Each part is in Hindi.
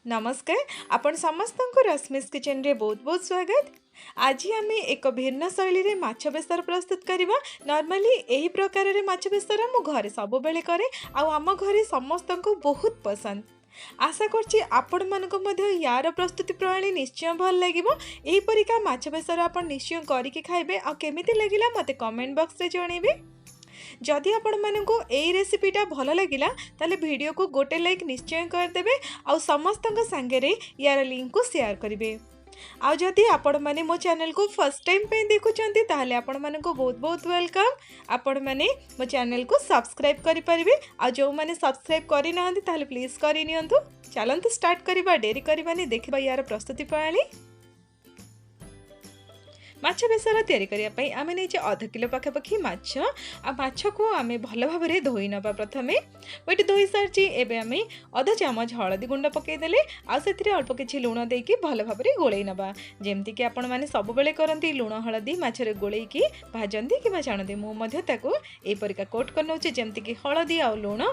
नमस्कार आपण समस्त को रश्मिस्किचेन रे बहुत बहुत स्वागत। आज आम एक भिन्न शैली रे माछ बेसर प्रस्तुत करवा। नॉर्मली यही प्रकार रे माछ बेसर मु घरे सब बेले करे आम घरे समस्त को बहुत पसंद। आशा करछि आपण मानको मध्य यार प्रस्तुति प्रणाली निश्चय भल लागिवो। एही परिका माछ बेसर आपण निश्चय करिके खाइबे आ केमिति लागिला मते कमेंट बॉक्स रे जणेबे। जदि आपण मानकु एई रेसिपीटा भल लागिला ताले वीडियो को गोटे लाइक निश्चय करदेबे आ समस्तक संगे रे यार लिंक को शेयर करिवे। आ जदि आपण माने मो चैनल को फर्स्ट टाइम पे देखुचंती ताले आपण मानकु बहुत बहुत वेलकम। आपण माने मो चैनल को सब्सक्राइब करि परिबे आ जो माने सब्सक्राइब करि नाहंती ताले प्लीज करि नियंतु। चलंतु स्टार्ट करिबा, डेरी करिबानी, देखिबा यार प्रस्तुति प्रणाली। माछ बेसर तैयारी करिया पई आमे नेचे आधा किलो पाखापाखि माछ आ माछ को आमे भल भाव में धोई नबा। प्रथमे ओटी धोई सारची एबे आमे आधा चामच हळदी गुंड पके देले आ सेथिरे अल्प किछि लूण देकी भल भाव में गोळेई नबा। जेमति कि आपण माने सब बेले करंती लूण हळदी माछरे गोळेई की भाजंती कि छाणती, मु मध्ये ताको ए परिका कोट करनोची जेमति कि हळदी आ लूण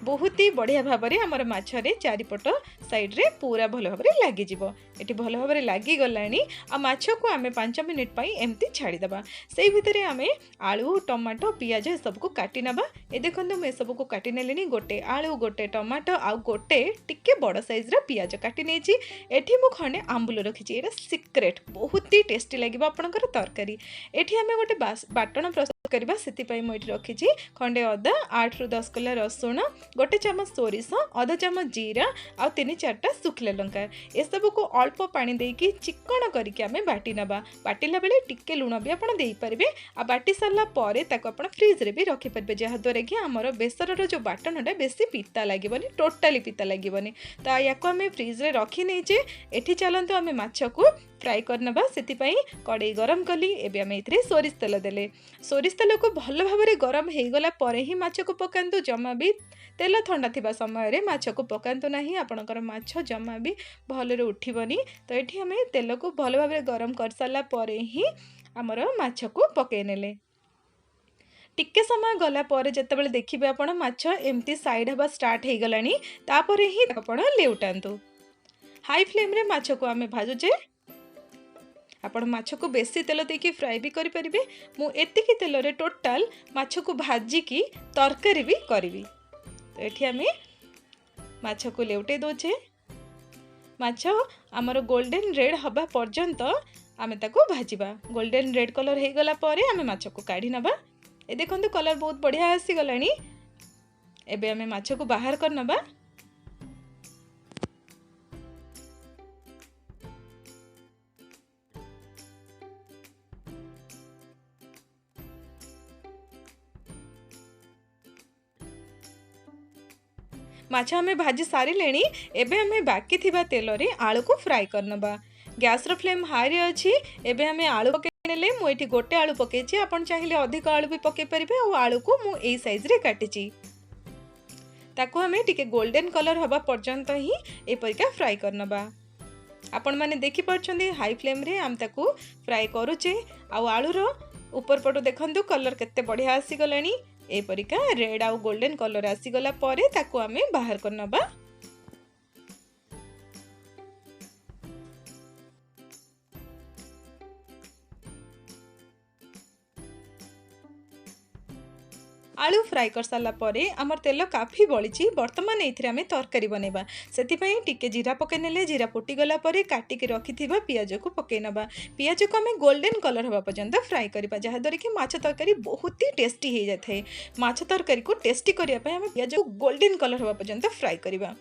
बहुत ही बढ़िया भाव में आमर माछरे चारिपट साइड रे पूरा भल भाव में लागी जिवो। एटी भल भाव में लागी गलानी आ माछ को आमे 5 मिनिट पई एमती छाड़ी दबा। सेई भितरे आमे आलू टमाटो पियाज सब को काटी नबा। ए देखंतु मैं सब को काटी नेलेनी। गोटे आलू, गोटे टमाटो आ गोटे टिके बड़ साइज रा पियाज काटी नेची। एठी मु खंडे आंबुल रखिची। एटा सीक्रेट बहुत ही टेस्टी लागिबो आपनकर तरकारी। एठी आमे गोटे बाटण प्रस्तुत करबा। सेति पई मु एठी रखिची खंडे अदा, 8 रु 10 कला रसुण, गोटे चामच सोरिष, आधा चामच जीरा आ 3-4टा सुखला लंका। ए सब को अल्प पानी देकी चिकण करके आमे बाटी नबा। बाटिला बेले टिके लूण भी आपण देई परिबे आ बाटी सारला परे ताको आपण फ्रीज रे भी रखि परिबे, जहा द्वारा कि हमर बेसरर जो बाटनटा बेसी पिता लागिबनी, टोटली पिता लागिबनी। त याको आमे फ्रीज रे रखि नै जे। एठी चलंतु आमे माछ को फ्राई करनबा। सेति पई कड़ाई गरम कली। एबे आमे इथरे सोरिष तेल देले। सोरिष तेल को भल भाव में गरम हे गला परे ही माछ को पकांतु। जमा भी तेल ठंडा थिबा समय रे माछ को पकांतु नाही, आपणकर माछ जमा भी भल रे उठिबनी। तो एठी आमे तेल को भल भाव में गरम कर सारला परे ही आमर माछ को पके नेले। टिके समय गला परे जेतेबेले देखिबे आपण माछ एमती साइड हबा स्टार्ट हे गलानी, तापरे ही आपण लेउटांतु। हाई फ्लेम रे माछ को आमे भाजुचे। आपण माछ को बेसी तेल देकी फ्राई भी करि परिबे। मु एतिकी तेल रे टोटल माछ को भाजी की तरकारी भी करबी। तो एठी आमे माछ को लेउटे दोचे। माछ हमर गोल्डन रेड हबा पर्यंत आमे ताको भाजीबा। गोल्डन रेड कलर हे गला परे आमे माछ को काढी नबा। ए देखंतु कलर बहुत बढ़िया आसी गलानी। एबे आमे माछ को बाहर कर नबा। माछ हमें भाजी सारी लेनी। एबे हमें बाकी थिबा तेल रे आलू को फ्राई करनबा। गैस रो फ्लेम हाई रे अछि। एबे हमें आलू पके नेले। मु एठी गोटे आलू पकेछि, आपण चाहिले अधिक आलू भी पके परिबे। आ आलू को मु एई साइज रे काटिछि। ताको हमें टिके गोल्डन कलर हबा पर्यंत ही ए परिका फ्राई करनबा। आपण माने देखि परछंदी हाई फ्लेम रे हम ताको फ्राई करूचे। आ आलू रो ऊपर पटो देखंतु कलर केते बढ़िया आसी गलानी। ए परिका रेड आउ गोल्डन कलर आसी गला परे ताको आमे बाहर करनबा। आलू फ्राई कर सारा परे आमर तेल काफी बळिची। वर्तमान एथिरे आमे तरकारी बनेबा। सेति पई टिके जीरा पके नेले। जीरा फुटी गला परे काटी के रखिथिबा पियाज को पके नबा। पियाज को आमे गोल्डन कलर हबा पर्यंत फ्राई करबा, जहा द्वारा कि माछ तरकारी बहुत ही टेस्टी हे जाथे। माछ तरकारी को टेस्टी करिया पई आमे पियाज को गोल्डन कलर हबा पर्यंत फ्राई करबा।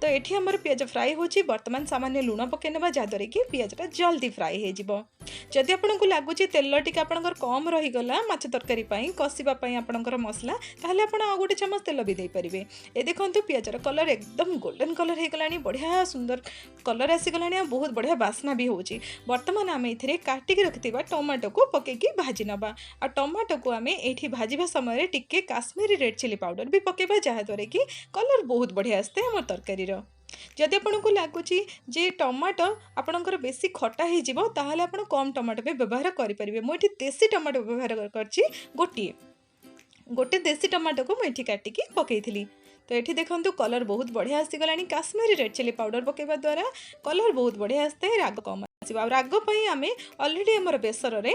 तो एठी हमर पियाज फ्राई होची। वर्तमान सामान्य लूण पके नबा, जहा द्वारा कि पियाजटा जल्दी फ्राई हे जिवो। जदि आपनको लागुची तेल टिके आपनकर कम रही गला माछ तरकारी पई कसिबा पई आपनकर मसला, ताहले आपण आ गोटे चमच तेल भी दे परिबे। ए देखंतु पियाजर कलर एकदम गोल्डन कलर हे गलानी। बढ़िया सुंदर कलर आसी गलानी। बहुत बढ़िया बास्ना भी होची। वर्तमान आमे इथिरे काटी के रखिथिबा टमाटो को पके की भाजी नबा। आ टमाटो को आमे एठी भाजीबा समय रे टिके काश्मीरी रेड चिली पाउडर भी पकेबा, जहा द्वारा कि कलर बहुत बढ़िया आस्ते हमर तरकारी रो। जदि आपको लगुच जे टमाटो आपणकर बेसी खटा हो ताहले आपण कम टमाटो भी व्यवहार करेंगे। मुझे देसी टमाटो व्यवहार कर गोटे देसी टमाटो को मुझे काटिकी पकई। तो ये देखो कलर बहुत बढ़िया आसीगला। काश्मीरी रेड चिली पाउडर पकेवा द्वारा कलर बहुत बढ़िया आसता है, राग कम आसो। आ राग आम अलरेडी आमर बेसर रे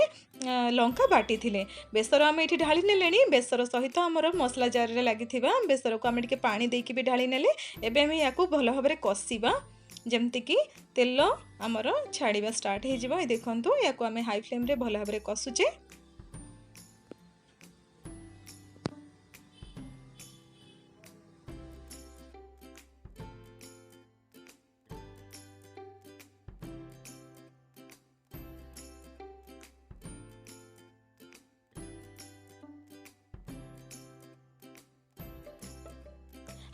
लंका बाटी थिले, बेसर आम ये ढाली ने बेसर सहित आमर मसला जार रे लगी बेसर को आम पानी देकी भी ढाली नेले। एबे आम या भल भाव कषा जमती कि तेल आमर छाड़ा स्टार्ट हो। देखो या आम हाई फ्लेम रे भल भाव कषुचे।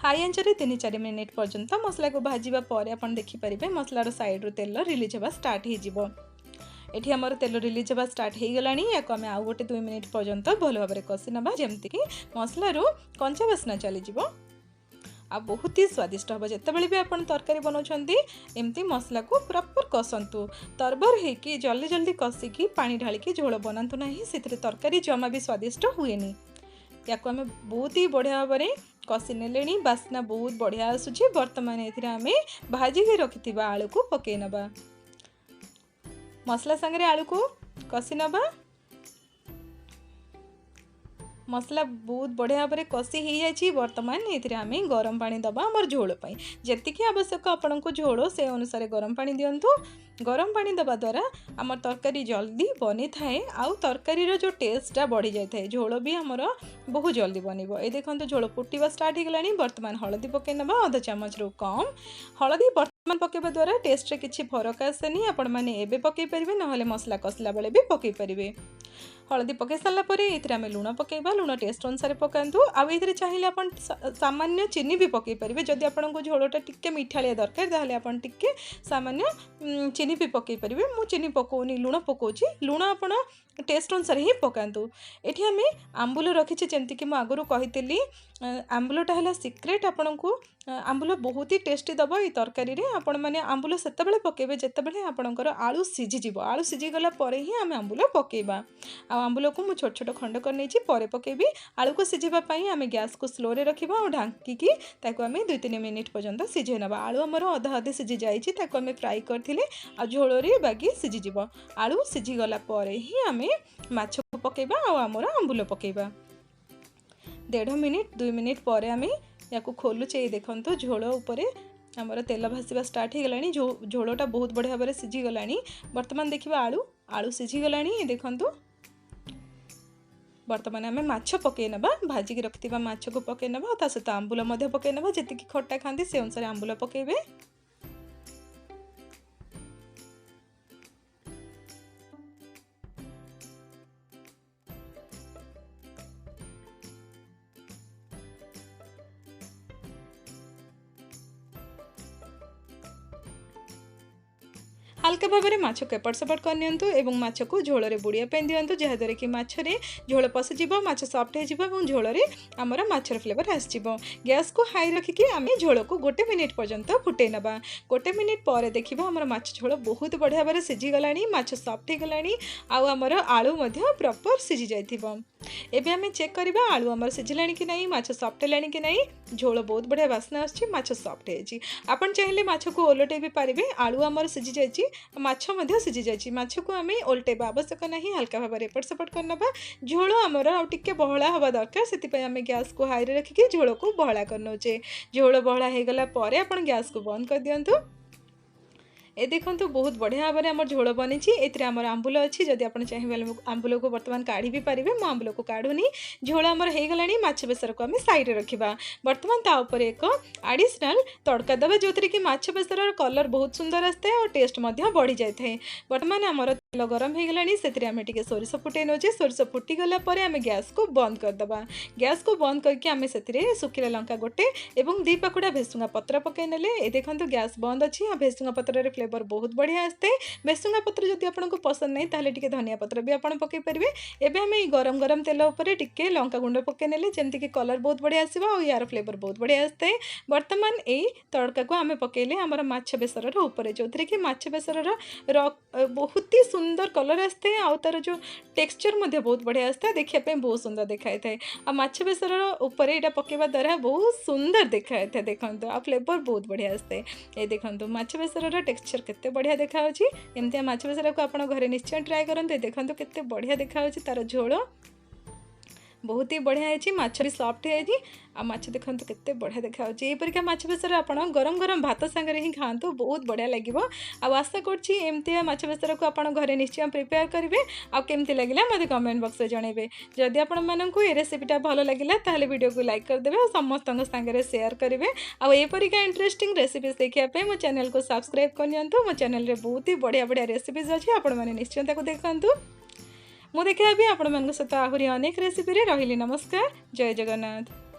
हाई आंचरे 3-4 मिनिट पर्यंत मसला को भाजवा पर आप देखिपारे मसलार साइड रू तेल रिलीज होगा स्टार्ट हो। ये आमर तेल रिलीज होगा स्टार्ट हो गला। या आम आउ गोटे 2 मिनिट पर्यंत भल भाव कषि नवा जमती कि मसलार कंचा बास्ना चलीज। आ बहुत ही स्वादिष्ट हम जितेबाला भी आप तरकारी बनाऊँगी एमती मसला को प्रॉपर कसंतु। तरबर होकि जल्दी जल्दी कषिकी पानी ढालिकी झोल बनातु ना, से तरकारी जमा भी स्वादिष्ट हुए। या आम बहुत ही बढ़िया भाव में कषि ने, बास्ना बहुत बढ़िया आसूची। बर्तमान आम भाजिकी रखि आलू को पकई नबा, मसला संगे आलू को कषि नबा। मसला बहुत बढ़िया भाव में कषि हो जाए। बर्तमान ये आम गरम पानी दबा आमर झोल जी आवश्यक आपण को झोल से अनुसार गरम पानी दिंतु। गरम पानी दबा द्वारा आमर तरकारी जल्दी बनी थाए, आउ तरकारी जो टेस्टा बढ़ी जाए, झोल भी आमर बहुत जल्दी बनइबो। ये देखो झोल फुटवा स्टार्ट हो गला। बर्तमान हलदी पकई नबा, आधा चामच रु कम हलदी। बर्तमान पकेबा द्वारा टेस्ट रे किछि फरक आसेनी, आपण माने एबे पकई परिबे नहले मसला कसला बेले भी पकई परिबे। हलदी पकई सारा पर ये लुण पकेबा, लुण टेस्ट अनुसार पकातु। आउ ये चाहिए आप सामान्य चीनी भी पकई पारे, जदि आपको झोलटा टिके मिठालिया दरकार ताहले आपन टिके सामान्य चीनी भी पकई पारे। मु चीनी पकाउनी, लुण पकाउची, लुण आप टेस्ट अनुसार ही पकातु। ये आम आंबुल रखीचे जमती कि आगुरी कही आंबुलटा है सिक्रेट। आपन को आंबुल बहुत ही टेस्टी दब ये तरकारी रे। आपण माने आंबुल सेतेबेले पकेबे जेतेबेले आपणकर आलू सिझीजिवो, आलू सिझीगला पर ही आम आंबुल पकेबा। आ आंबुल को मुझे छोट छोट खंड कर नहीं पर पकेबी। आलू को सिझापी आम गैस को स्लो रे रखा और ढांकी आम 2-3 मिनिट पर्यंत सिझे नवा। आलू आमर अधा अधे सिझी जाइए, आम फ्राए करथिले आ झोल बागी सिझीजिव। आलू सिझीगला पर ही आम माछ को पकेबा आ आमर आंबुल पकेबा। 1.5 मिनिट 2 मिनिट पर आम या खोलुचे। देखो झोल उपर आमर तेल भासवा स्टार्ट हो गला। झोलटा बहुत बढ़िया भाव में सिझीगला। बर्तमान देखा आलू आलू सिझीगला। देखु बर्तमान आम माछ पकई नबा, भाजिकी रखिथिबा माछ को पकई नबा, ता सहित आंबुल मध्य पकई नबा। जेतिकी खट्टा खाती से अनुसार आंबुल पकेबे। हल्का भाव में माछ को एपट सेपट करनियंतु एवं माछ को झोल रे बुड़िया पे दियंतु, जहाद्वारा कि माछरे झोल पशिजिव, माछ सॉफ्ट हो झोल रे आमर माछर फ्लेवर आसजिवो। गैस को हाई रखिकी आम झोल को 1 मिनिट पर्यंत फुटे नबा। 1 मिनिट पर देखिबा आमर माछ झोल बहुत बढ़िया भाव में सिझीगलानी, माछ सॉफ्ट हो गलानी, आउ आमर आलू मध्य प्रॉपर सिझी जाइथिबो। एबे आम चेक करबा आलू आमर सिझिलानी कि नहीं, माछ सॉफ्ट हेलानी कि नहीं। झोल बहुत बढ़िया बास्ना आछि, माछ सॉफ्ट हेछि। आपण चाहिले माछ को ओलटे भी पारिबे। आलू आमर सिझी जाइछि, माछ मध्य सिझी जाइछि। माछ को आम ओलटेबा आवश्यक नहीं, हल्का भाव में एपट सेपट करनबा। झोल आमर आउ टिके बहला हवा दरकार, सेति आम गैस को हाई रे रखिकी झोल को बहला करनोचे। झोल बहला हो गला पर आपण गैस को बंद कर दियंतु। ए देखो बहुत बढ़िया भाव में आम झोल बनी। ये आमर आंबुल अच्छी, जदि आप चाहिए आंबुल को बर्तमान काढ़ी भी पारे। मु आंबुल को काढ़ुनी। झोल आमर हो गला। माछ बेसर को आम साइड रखा। बर्तमान ता उपर एक एडिशनल तड़का दबा, जो कि माछ बेसर कलर बहुत सुंदर आसता है और टेस्ट बढ़ी जाए। बर्तमान आमर तेल गरम हो गला। से आम टे सोरिष फुटे नौचे। सोरिष फुटीगला आम गैस को बंद करदे। गैस को बंद करके आम से सुखिला लंका गोटे और 2 पाखुड़ा भेसुंगा पत्र पकई ने। देखो गैस बंद अच्छी। भेसुंगा पत्र फ्लेवर बहुत बढ़िया आसते। भेसुंगा पत्र जदि आपको पसंद नहीं ताहले टिके धनिया पत्र भी आप पकई पारे। एबे आम गरम गरम तेल उपर टिके लंका गुंड पकई नेले, जमती कि कलर बहुत बढ़िया आसो और यार फ्लेवर बहुत बढ़िया आसते। बर्तमान यही तड़का को आम पकईले आमर माछ बेसर उपर, जो कि माछ बेसर बहुत ही सुंदर कलर आसता है आउ तार जो टेक्सचर मध्य बहुत बढ़िया आसता है देखिए पे बहुत सुंदर देखाई थाए आ माछ बेसर ऊपर यहाँ पकेवा द्वारा बहुत सुंदर देखाई थाए देखो आ फ्लेवर बहुत बढ़िया आसता है ये देखो माछ बेसर टेक्सचर केते बढ़िया देखा एमती माछ बेसर को आप घरे निश्चय ट्राए करते देखो केते बढ़िया देखा तार झोल बहुत ही बढ़िया है माछ भी सॉफ्ट है आ माछ देखो केते बढ़िया देखा यहीपरिका माछ बेसर आप गरम गरम भात सांगे ही खातु बहुत बढ़िया लगे आशा करमती माछ बेसर को आप घरे निश्चय प्रिपेयर करेंगे आमती लगे मत कमेंट बॉक्स में जनइबे जदि आपको ये रेसिपीटा भल लगे ताले वीडियो को लाइक करदे और समस्त सांगे शेयर करेंगे आईपरिका इंटरेस्टिंग रेसिपीज देखापी मो चैनल को सब्सक्राइब करनी मो चैनल रे बहुत ही बढ़िया बढ़िया रेसिपीज अच्छी आपण मैंने निश्चय देखु मु देखा भी आपण सहित आहरी अनेक रेसिपी रही। नमस्कार, जय जगन्नाथ।